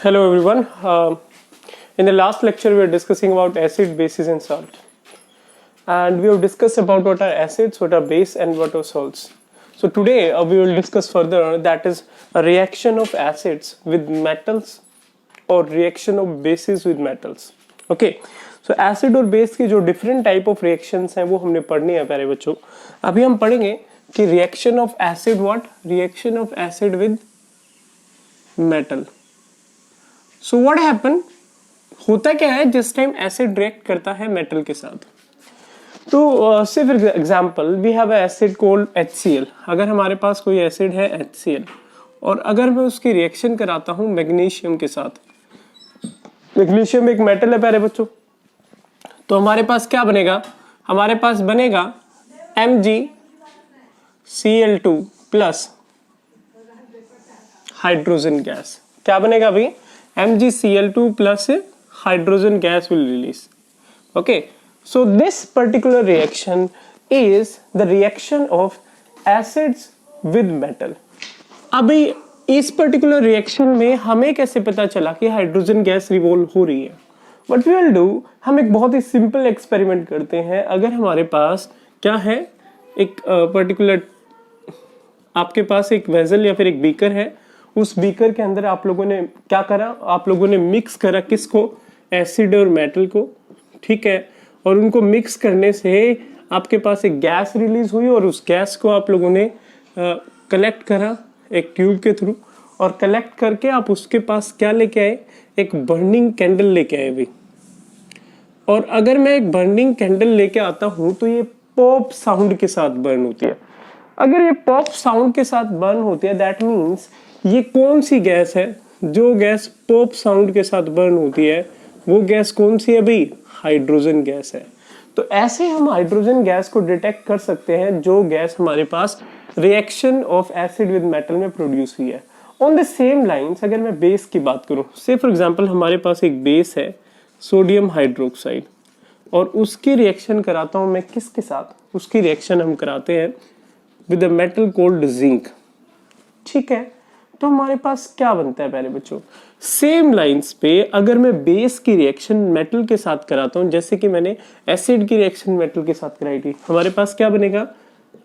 Hello everyone. In the last lecture we were discussing about acid, bases and salt. And we have discussed about what are acids, what are base and what are salts. So today we will discuss further, that is a reaction of acids with metals or reaction of bases with metals. Okay. So acid और base की जो different type of reactions हैं वो हमने पढ़नी है प्यारे बच्चों. अभी हम पढ़ेंगे कि reaction of acid what? Reaction of acid with metal. So what happen, होता क्या है जिस टाइम एसिड रिएक्ट करता है मेटल के साथ. तो से for example we have a acid called HCl. अगर हमारे पास कोई एसिड है HCl और अगर मैं उसकी रिएक्शन कराता हूं मैग्नीशियम के साथ, मैग्नीशियम एक मेटल है प्यारे बच्चों, तो हमारे पास क्या बनेगा? हमारे पास बनेगा MgCl2 प्लस हाइड्रोजन गैस. क्या बनेगा अभी? MgCl2 plus hydrogen gas will release. Okay, so this particular reaction is the reaction of acids with metal. अभी इस particular reaction में हमें कैसे पता चला कि हाइड्रोजन गैस रिवॉल्व हो रही है? What we will do, हम एक बहुत ही सिंपल एक्सपेरिमेंट करते हैं. अगर हमारे पास क्या है, एक पर्टिकुलर आपके पास एक वेसल या फिर एक बीकर है, उस बीकर के अंदर आप लोगों ने क्या करा? आप लोगों ने मिक्स करा किसको? एसिड और मेटल को. ठीक है, और उनको मिक्स करने से आपके पास एक गैस रिलीज हुई और उस गैस को आप लोगों ने कलेक्ट करा एक ट्यूब के थ्रू, और कलेक्ट करके आप उसके पास क्या लेके आए? एक बर्निंग कैंडल लेके आए भी. और अगर मैं एक बर्निंग कैंडल लेके आता हूं तो ये पॉप साउंड के साथ बर्न होती है. अगर ये पॉप साउंड के साथ बर्न होती है, दैट मीन्स ये कौन सी गैस है? जो गैस पॉप साउंड के साथ बर्न होती है वो गैस कौन सी है अभी? हाइड्रोजन गैस है. तो ऐसे हम हाइड्रोजन गैस को डिटेक्ट कर सकते हैं जो गैस हमारे पास reaction of acid with metal में प्रोड्यूस हुई है. ऑन द सेम लाइंस अगर मैं बेस की बात करूं, से फॉर एग्जांपल हमारे पास एक बेस है सोडियम हाइड्रोक्साइड, और उसकी रिएक्शन कराता हूं मैं किसके साथ? उसकी रिएक्शन हम कराते हैं with a metal cold zinc. ठीक है, तो हमारे पास क्या बनता है प्यारे बच्चों? सेम लाइंस पे अगर मैं बेस की रिएक्शन मेटल के साथ कराता हूं, जैसे कि मैंने एसिड की रिएक्शन मेटल के साथ कराई थी, हमारे पास क्या बनेगा?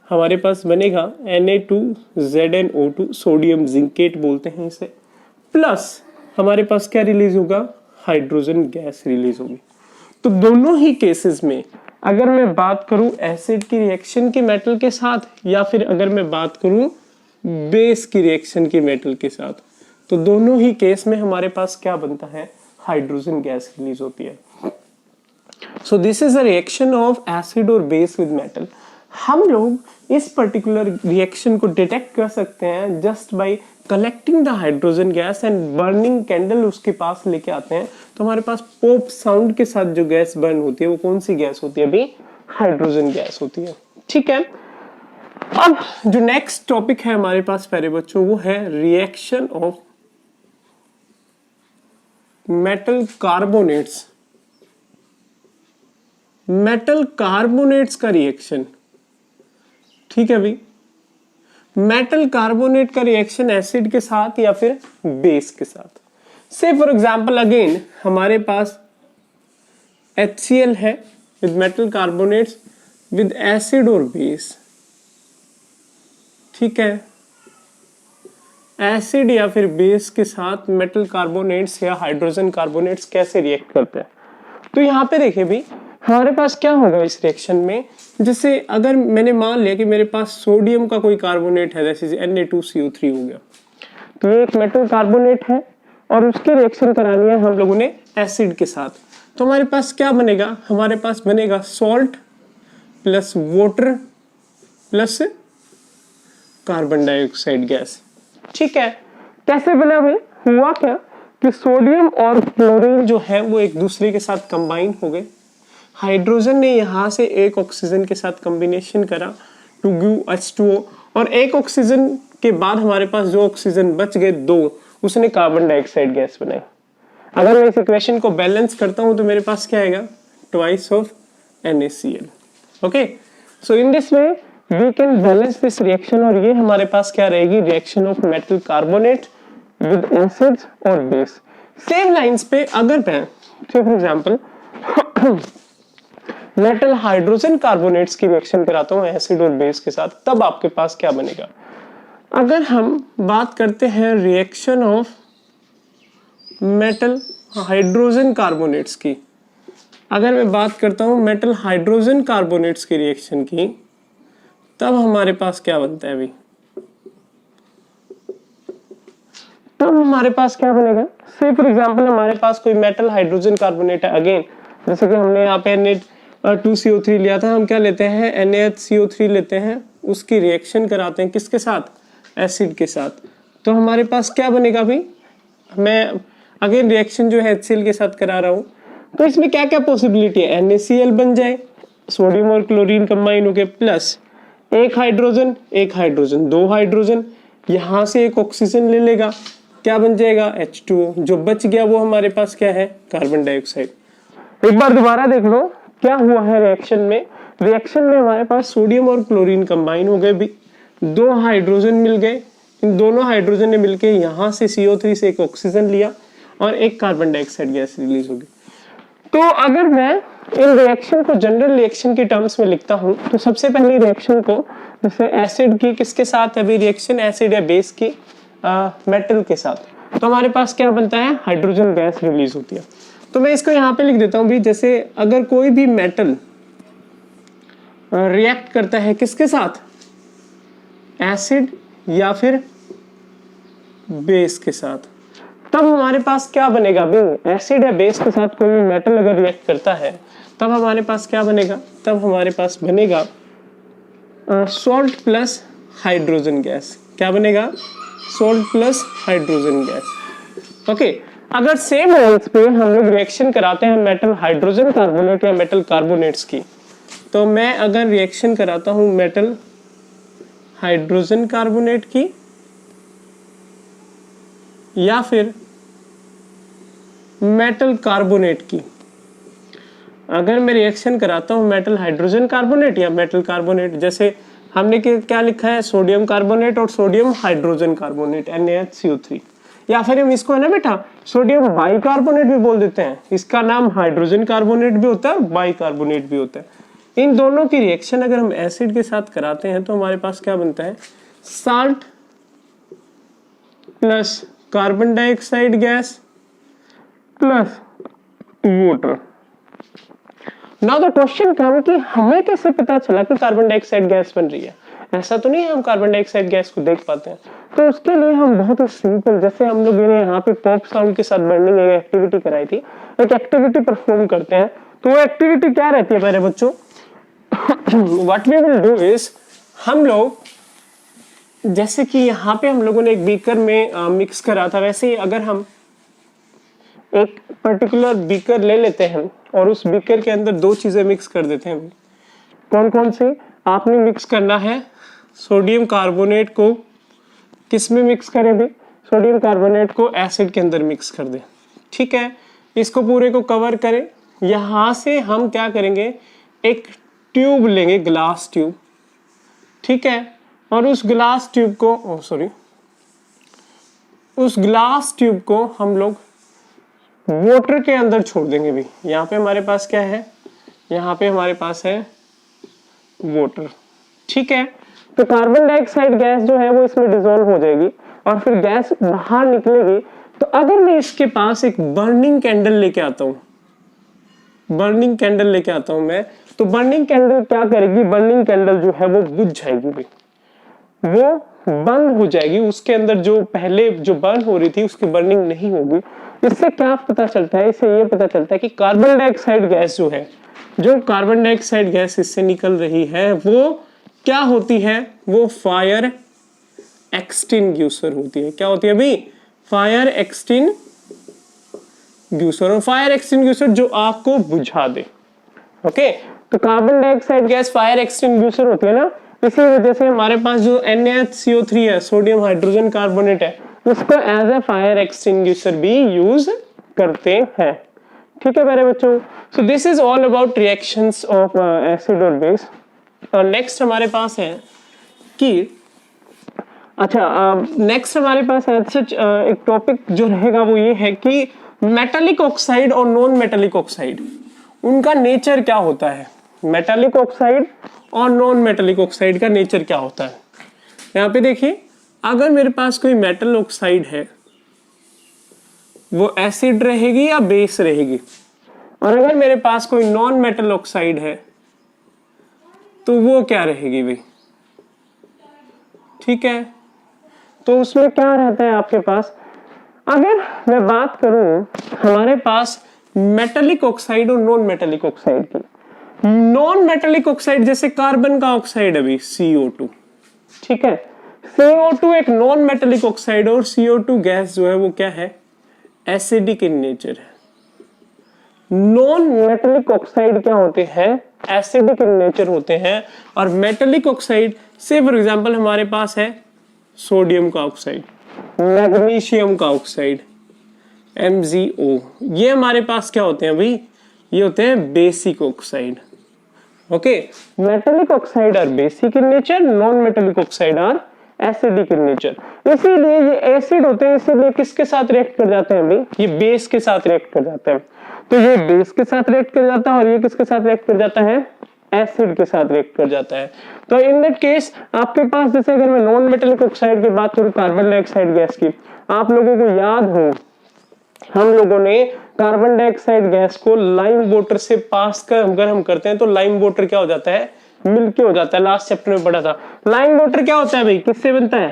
हमारे पास बनेगा Na2ZnO2, सोडियम जिंकेट बोलते हैं इसे, प्लस हमारे पास क्या रिलीज होगा? हाइड्रोजन गैस रिलीज होगी. तो दोनों ही केसेस में अगर मैं बात करूं एसिड की रिएक्शन की मेटल के साथ, या फिर अगर मैं बात करूं बेस की रिएक्शन की मेटल के साथ, तो दोनों ही केस में हमारे पास क्या बनता है? हाइड्रोजन गैस रिलीज होती है. So this is a reaction of acid और बेस विद मेटल. हम लोग इस पर्टिकुलर रिएक्शन को डिटेक्ट कर सकते हैं just by collecting the hydrogen gas and burning candle उसके पास लेके आते हैं. तो हमारे पास पॉप साउंड के साथ जो गैस बर्न होती है वो कौन सी गैस होती है? अभी हाइड्रोजन गैस होती है. ठीक है, अब जो नेक्स्ट टॉपिक है हमारे पास प्यारे बच्चों वो है reaction of metal carbonates. Metal carbonates का रिएक्शन. ठीक है भाई, मेटल कार्बोनेट का रिएक्शन एसिड के साथ या फिर बेस के साथ. से फॉर एग्जांपल अगेन हमारे पास HCl है with metal carbonates with acid और बेस. ठीक है, एसिड या फिर बेस के साथ मेटल कार्बोनेट्स या हाइड्रोजन कार्बोनेट्स कैसे रिएक्ट करते हैं? तो यहाँ पे देखिए भी हमारे पास क्या होगा इस रिएक्शन में. जैसे अगर मैंने मान लिया कि मेरे पास सोडियम का कोई कार्बोनेट है, जैसे Na2CO3 हो गया, तो ये एक मेटल कार्बोनेट है और उसकी रिएक्शन करानी है हम लोगों ने एसिड के साथ. तो हमारे पास क्या बनेगा? हमारे पास बनेगा salt plus water plus carbon dioxide gas. ठीक है, कैसे बना भाई? हुआ क्या कि सोडियम और क्लोरीन जो है वो एक दूसरे के साथ कंबाइन हो गए. हाइड्रोजन ने यहां से एक ऑक्सीजन के साथ कॉम्बिनेशन करा टू गिव H2O, और एक ऑक्सीजन के बाद हमारे पास जो ऑक्सीजन बच गए दो, उसने कार्बन डाइऑक्साइड गैस बनाई. अगर मैं इस इक्वेशन को बैलेंस करता हूं तो मेरे पास क्या आएगा? Twice of NaCl. Okay, so in this way we can balance this reaction, और ये हमारे पास क्या रहेगी? Reaction of metal carbonate with acids और बेस. सेम लाइंस पे अगर मैं for example metal hydrogen carbonates की रिएक्शन कराता हूँ एसिड और बेस के साथ, तब आपके पास क्या बनेगा। अगर हम बात करते हैं reaction of metal hydrogen carbonates की, अगर मैं बात करता हूँ मेटल हाइड्रोजन कार्बोनेट्स की रिएक्शन की, तब हमारे पास क्या बनता है अभी, तब हमारे पास क्या बनेगा। से फॉर एग्जांपल हमारे पास कोई मेटल हाइड्रोजन कार्बोनेट है, अगेन जैसे कि हमने यहाँ पे Na2CO3 लिया था, हम क्या लेते हैं NaHCO3 लेते हैं, उसकी रिएक्शन कराते हैं किसके साथ, एसिड के साथ, तो हमारे पास क्या बनेगा अभी। मैं अगेन रिएक्शन जो है HCl के साथ करा रहा हूँ, तो इसमें क्या क्या पॉसिबिलिटी है, NaCl बन जाए, सोडियम और क्लोरीन कंबाइन होके, प्लस एक हाइड्रोजन दो हाइड्रोजन, यहाँ से एक ऑक्सीजन ले लेगा, क्या बन जाएगा H2O, जो बच गया वो हमारे पास क्या है, कार्बन डाइऑक्साइड। एक बार दोबारा देख लो क्या हुआ है रिएक्शन में। रिएक्शन में हमारे पास सोडियम और क्लोरीन कंबाइन हो गए भी, दो हाइड्रोजन मिल गए, इन दोनों हाइड्रोजन ने मिलके यहाँ से CO3 से एक ऑक्सीजन लिया और एक कार्बन डाइऑक्साइड गैस रिलीज होगी। तो अगर मैं इन रिएक्शन को जनरल रिएक्शन की टर्म्स में लिखता हूँ, तो सबसे पहले रिएक्शन को जैसे एसिड की किसके साथ है अभी रिएक्शन, एसिड या बेस की मेटल के साथ, तो हमारे पास क्या बनता है, हाइड्रोजन गैस रिलीज होती है। तो मैं इसको यहाँ पे लिख देता हूँ भी, जैसे अगर कोई भी मेटल रिएक्ट करता है किसके साथ, एसिड या फिर बेस के साथ, तब हमारे पास क्या बनेगा भी, एसिड या बेस के साथ कोई भी मेटल अगर रिएक्ट करता है तब हमारे पास क्या बनेगा, तब हमारे पास बनेगा सॉल्ट प्लस हाइड्रोजन गैस। क्या बनेगा, salt plus hydrogen gas. Okay, अगर सेम लाइंस पे हम लोग रिएक्शन कराते हैं मेटल हाइड्रोजन कार्बोनेट या मेटल कार्बोनेट्स की, तो मैं अगर रिएक्शन कराता हूं मेटल हाइड्रोजन कार्बोनेट की या फिर मेटल कार्बोनेट की, अगर मैं रिएक्शन कराता हूं मेटल हाइड्रोजन कार्बोनेट या मेटल कार्बोनेट, जैसे हमने क्या लिखा है, सोडियम कार्बोनेट और सोडियम हाइड्रोजन कार्बोनेट NaHCO3, या फिर हम इसको है ना बेटा सोडियम बाइकार्बोनेट भी बोल देते हैं, इसका नाम हाइड्रोजन कार्बोनेट भी होता है, बाइकार्बोनेट भी होता है। इन दोनों की रिएक्शन अगर हम एसिड के साथ कराते हैं तो हमारे पास क्या बनता है, salt plus carbon dioxide gas plus water. Now the question come कि हमें कैसे पता चला कि कार्बन डाइऑक्साइड गैस बन रही है, ऐसा तो नहीं है हम कार्बन डाइऑक्साइड गैस को देख पाते हैं। तो उसके लिए हम बहुत ही सिंपल, जैसे हम लोग यहाँ पे पॉप साउंड के साथ बर्निंग एक्टिविटी कराई थी, एक एक्टिविटी परफॉर्म करते हैं, तो वो एक्टिविटी क्या रहती है मेरे बच्चों, what we will do is, हम लोग जैसे कि यहाँ पे हम लोगों ने एक बीकर में मिक्स करा था, वैसे ही अगर हम एक पर्टिकुलर बीकर ले लेते हैं और उस बीकर के अंदर दो चीजें मिक्स कर देते हैं, कौन कौन सी, आपने मिक्स करना है सोडियम कार्बोनेट को किस में मिक्स करें भी, सोडियम कार्बोनेट को एसिड के अंदर मिक्स कर दें, ठीक है, इसको पूरे को कवर करें। यहाँ से हम क्या करेंगे, एक ट्यूब लेंगे, ग्लास ट्यूब, ठीक है, और उस ग्लास ट्यूब को उस ग्लास ट्यूब को हम लोग वाटर के अंदर छोड़ देंगे भी। यहाँ पे हमारे पास क्या है, यहाँ पे हमारे पास है वाटर, ठीक है, तो कार्बन डाइऑक्साइड गैस जो है वो इसमें डिसॉल्व हो जाएगी और फिर गैस बाहर निकलेगी। तो अगर मैं इसके पास एक बर्निंग कैंडल लेके आता हूँ, बर्निंग कैंडल लेके आता हूँ मैं, तो बर्निंग कैंडल क्या करेगी, बर्निंग कैंडल जो है वो बुझ जाएगी भी, वो बंद हो जाएगी, उसके अंदर जो पहले जो बर्न हो रही थी उसकी बर्निंग नहीं होगी। इससे क्या पता चलता है, इससे ये पता चलता है कि कार्बन डाइऑक्साइड गैस जो है, जो कार्बन डाइऑक्साइड गैस इससे निकल रही है वो क्या होती है, वो फायर एक्सटिंग्यूशर होती है। क्या होती है अभी, फायर एक्सटिंग्यूशर, और फायर एक्सटिंग्यूशर जो आग को बुझा दे। ओके, तो carbon dioxide gas fire extinguisher होती है ना, इसी वजह से हमारे पास जो NaCO3 है, सोडियम हाइड्रोजन कार्बोनेट है, उसको एज ए फायर एक्सटिंग्यूशर भी यूज करते हैं, ठीक है मेरे बच्चों। So this is all about reactions of acid और बेस। और नेक्स्ट हमारे पास है कि नेक्स्ट हमारे पास सच एक टॉपिक जो रहेगा वो ये है कि मेटालिक ऑक्साइड और नॉन मेटालिक ऑक्साइड, उनका नेचर क्या होता है? मेटालिक ऑक्साइड और नॉन मेटालिक ऑक्साइड का नेचर क्या होता है? यहाँ पे देखिए, अगर मेरे पास कोई मेटल ऑक्साइड है वो एसिड रहेगी या बेस रहेगी, और अगर मेरे पास कोई नॉन मेटल ऑक्साइड है तो वो क्या रहेगी भाई? ठीक है, तो उसमें क्या रहता है आपके पास? अगर मैं बात करूं हमारे पास मेटालिक ऑक्साइड और नॉन मेटालिक ऑक्साइड की, नॉन मेटालिक ऑक्साइड जैसे कार्बन का ऑक्साइड अभी CO2, ठीक है, CO2 एक नॉन मेटालिक ऑक्साइड और CO2 गैस जो है वो क्या है? एसिडिक इन नेचर है। नॉन मेटालिक ऑक्साइड क्या होते हैं? एसिडिक इन नेचर होते हैं। और मेटालिक ऑक्साइड से फॉर एग्जांपल हमारे पास है सोडियम का ऑक्साइड, मैग्नीशियम का ऑक्साइड, MgO, ये हमारे पास क्या होते हैं भाई? ये होते हैं basic oxide. Okay, metallic oxide are basic in nature, non metallic oxide are acidic in nature. इसीलिए ये एसिड होते हैं, इसीलिए किसके साथ रिएक्ट कर जाते हैं भाई? ये बेस के साथ रिएक्ट कर जाते हैं। तो ये बेस के साथ रिएक्ट कर जाता है और ये किसके साथ रिएक्ट कर जाता है? एसिड के साथ रिएक्ट कर जाता है। तो इन दैट केस आपके पास, जैसे अगर मैं नॉन मेटालिक ऑक्साइड की बात करूं, कार्बन डाइऑक्साइड गैस की, आप लोगों को याद हो हम लोगों ने कार्बन डाइऑक्साइड गैस को लाइम वाटर से पास कर अगर हम करते हैं तो लाइम वाटर क्या हो जाता है? मिल्की हो जाता है। लास्ट चैप्टर में पढ़ा था। लाइम वाटर क्या होता है भाई? किससे बनता है?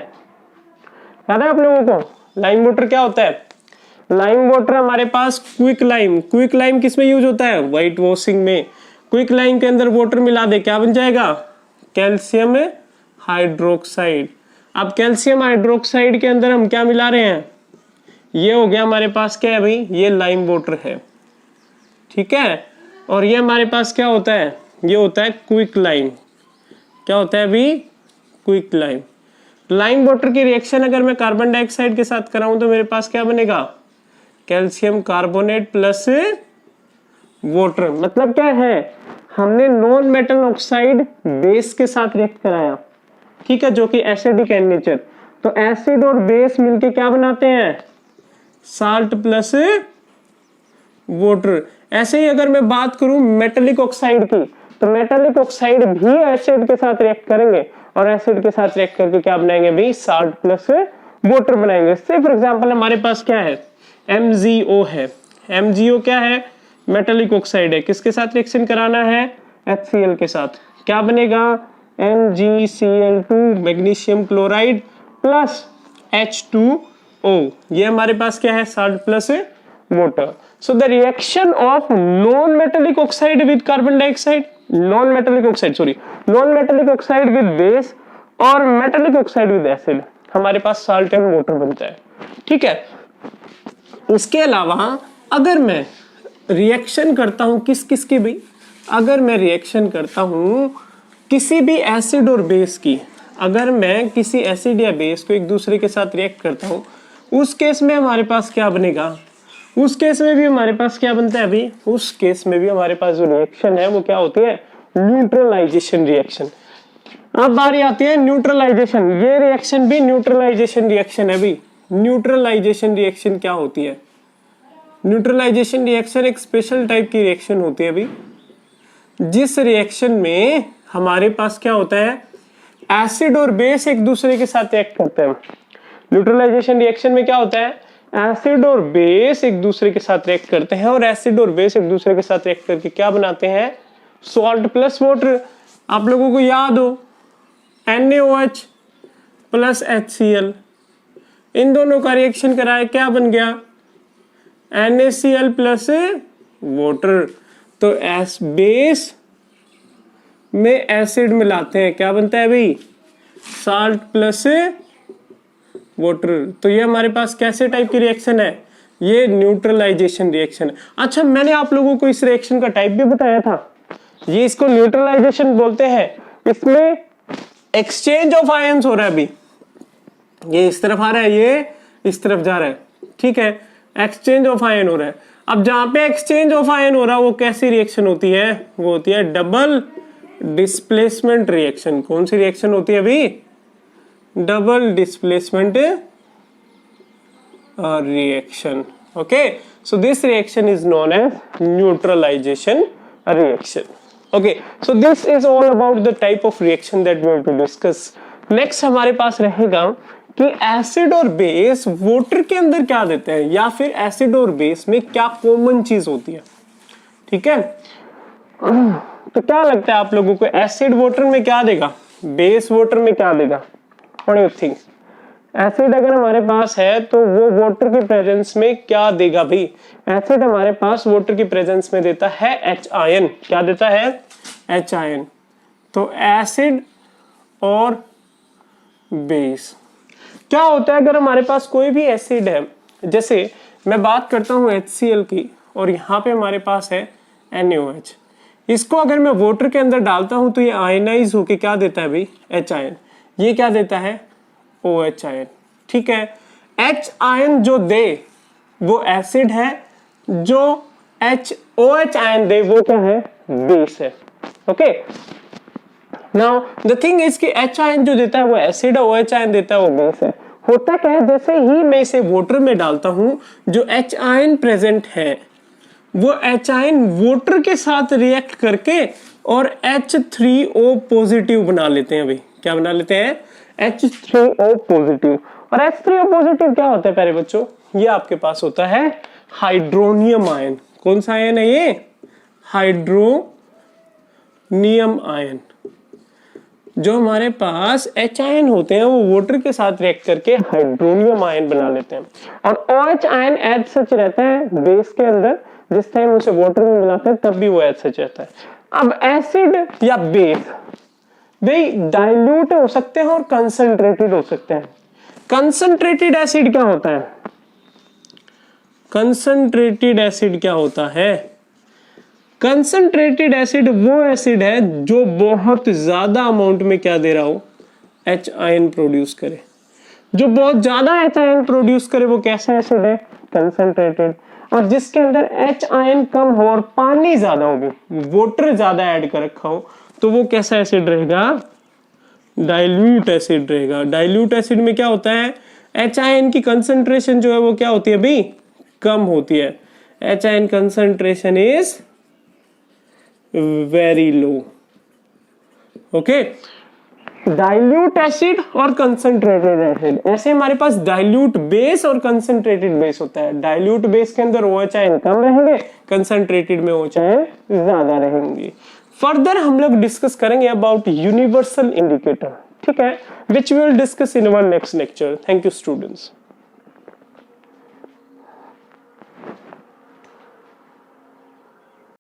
याद है आप लोगों को? लाइम वाटर क्या होता है? लाइम वाटर हमारे पास क्विक लाइम, क्विक लाइम किस में यूज होता है? व्हाइट वॉशिंग में। क्विक लाइम के अंदर वाटर मिला दे, क्या बन जाएगा? Calcium hydroxide. अब कैल्शियम हाइड्रोक्साइड के अंदर हम क्या मिला रहे हैं? ये हो गया हमारे पास क्या है भाई? ये लाइम वाटर है, ठीक है। और ये हमारे पास क्या होता है? ये होता है क्विक लाइम। क्या होता है अभी? Quick lime. लाइम वाटर की रिएक्शन अगर मैं कार्बन डाइऑक्साइड के साथ कराऊं तो मेरे पास क्या बनेगा? Calcium carbonate plus water. मतलब क्या है? हमने नॉन मेटल ऑक्साइड बेस के साथ रिएक्ट कराया, ठीक है, जो कि एसिडिक इन नेचर। तो एसिड और बेस मिलके क्या बनाते हैं? Salt plus water. ऐसे ही अगर मैं बात करूं मेटालिक ऑक्साइड की, तो मेटालिक ऑक्साइड भी एसिड के साथ रिएक्ट करेंगे और एसिड के साथ रिएक्ट करके क्या बनाएंगे भाई? साल्ट प्लस वाटर बनाएंगे। से फॉर एग्जांपल हमारे पास क्या है? MgO है। MgO क्या है? मेटालिक ऑक्साइड है। किसके साथ रिएक्शन कराना है? HCl के साथ। क्या बनेगा? MgCl2 magnesium chloride plus H2O। ये हमारे पास क्या है? Salt plus water. So the reaction of non-metallic oxide with carbon dioxide, non-metallic oxide with base और metallic oxide with acid, हमारे पास salt and water बनता है, ठीक है। इसके अलावा अगर मैं रिएक्शन करता हूं किस किस की भी, अगर मैं रिएक्शन करता हूं किसी भी एसिड और बेस की, अगर मैं किसी एसिड या बेस को एक दूसरे के साथ रिएक्ट करता हूं, उस केस में हमारे पास क्या बनेगा? उस केस में भी हमारे पास क्या बनता है अभी? उस केस में भी हमारे पास जो रिएक्शन है वो क्या होती है? Neutralization reaction. अब बारी आती है न्यूट्रलाइजेशन। ये रिएक्शन भी न्यूट्रलाइजेशन रिएक्शन है अभी। न्यूट्रलाइजेशन रिएक्शन क्या होती है? न्यूट्रलाइजेशन रिएक्शन एक स्पेशल टाइप की रिएक्शन होती है अभी, जिस रिएक्शन में हमारे पास क्या होता है? एसिड और बेस एक दूसरे के साथ रिएक्ट करते हैं। न्यूट्रलाइजेशन रिएक्शन में क्या होता है? एसिड और बेस एक दूसरे के साथ रिएक्ट करते हैं और एसिड और बेस एक दूसरे के साथ रिएक्ट करके क्या बनाते हैं? Salt plus water. आप लोगों को याद हो NaOH प्लस HCl, इन दोनों का रिएक्शन कराया, क्या बन गया? NaCl plus water. तो एस बेस में एसिड मिलाते हैं, क्या बनता है भाई? Salt plus water. तो ये हमारे पास कैसे टाइप की रिएक्शन है? ये न्यूट्रलाइजेशन रिएक्शन है। अच्छा, मैंने आप लोगों को इस रिएक्शन का टाइप भी बताया था। ये इसको न्यूट्रलाइजेशन बोलते हैं। इसमें एक्सचेंज ऑफ आयंस हो रहा है अभी। ये इस तरफ आ रहा है, ये इस तरफ जा रहा है, ठीक है, एक्सचेंज ऑफ आयन हो रहा है। अब जहां पे एक्सचेंज ऑफ आयन हो रहा है वो कैसी रिएक्शन होती है? वो होती है डबल डिस्प्लेसमेंट रिएक्शन। कौन सी रिएक्शन होती है अभी? Double displacement reaction. Okay, So this reaction is known as neutralization reaction. Okay, so this is all about the type of reaction that we have to discuss. Next हमारे पास रहेगा कि acid और base water के अंदर क्या देते हैं, या फिर एसिड और बेस में क्या कॉमन चीज होती है. ठीक है, तो क्या लगता है आप लोगों को, एसिड वाटर में क्या देगा, बेस वाटर में क्या देगा? What do you think? Acid अगर हमारे पास है तो वो वाटर की प्रेजेंस में क्या देगा भाई? एसिड हमारे पास वाटर की प्रेजेंस में देता है एच आयन. क्या देता है? H ion. तो एसिड और बेस क्या होता है अगर हमारे पास कोई भी एसिड है, जैसे मैं बात करता हूं HCl की, और यहाँ पे हमारे पास है NaOH. इसको अगर मैं वाटर के अंदर डालता हूं तो ये आयनाइज होके क्या देता है भाई? H ion. ये क्या देता है? OH ion. ठीक है, H आयन जो दे वो एसिड है, जो OH आयन दे वो क्या है? बेस है. Okay, now the thing is कि H आयन जो देता है वो एसिड है, OH आयन देता है वो बेस है. होता क्या है, जैसे ही मैं इसे वाटर में डालता हूं, जो H आयन प्रेजेंट है वो H आयन वाटर के साथ रिएक्ट करके और H3O पॉजिटिव बना लेते हैं भाई. क्या बना लेते हैं? H3O positive. और H3O पॉजिटिव क्या होता है प्यारे बच्चों? ये आपके पास होता है हाइड्रोनियम आयन. कौन सा आयन है ये? Hydronium ion. जो हमारे पास H आयन होते हैं वो वाटर के साथ रिएक्ट करके हाइड्रोनियम आयन बना लेते हैं. और OH आयन एज सच रहता है बेस के अंदर. जिस टाइम उसे वाटर में मिलाते हैं तब भी वो एज सच रहता है. अब एसिड या बेस भाई डाइल्यूट हो सकते हैं और कंसंट्रेटेड हो सकते हैं. कंसंट्रेटेड एसिड क्या होता है? कंसंट्रेटेड एसिड क्या होता है? कंसंट्रेटेड एसिड वो एसिड है जो बहुत ज्यादा अमाउंट में क्या दे रहा हो? H आयन प्रोड्यूस करे. जो बहुत ज्यादा H आयन प्रोड्यूस करे वो कैसा एसिड है? कंसंट्रेटेड. और जिसके अंदर H आयन कम हो और पानी ज्यादा हो, वाटर ज्यादा ऐड कर रखा हो, तो वो कैसा एसिड रहेगा? डाइल्यूट एसिड रहेगा. डाइल्यूट एसिड में क्या होता है? H आयन की कंसंट्रेशन जो है वो क्या होती है भाई? कम होती है. H ion concentration is very low. Okay, dilute acid और कंसंट्रेटेड एसिड. ऐसे हमारे पास डाइल्यूट बेस और कंसंट्रेटेड बेस होता है. डाइल्यूट बेस के अंदर OH आयन कम रहेंगे, कंसंट्रेटेड में OH आयन ज्यादा रहेंगे. फर्दर हम लोग डिस्कस करेंगे अबाउट यूनिवर्सल इंडिकेटर. ठीक है, which we will discuss in our next lecture. Thank you students.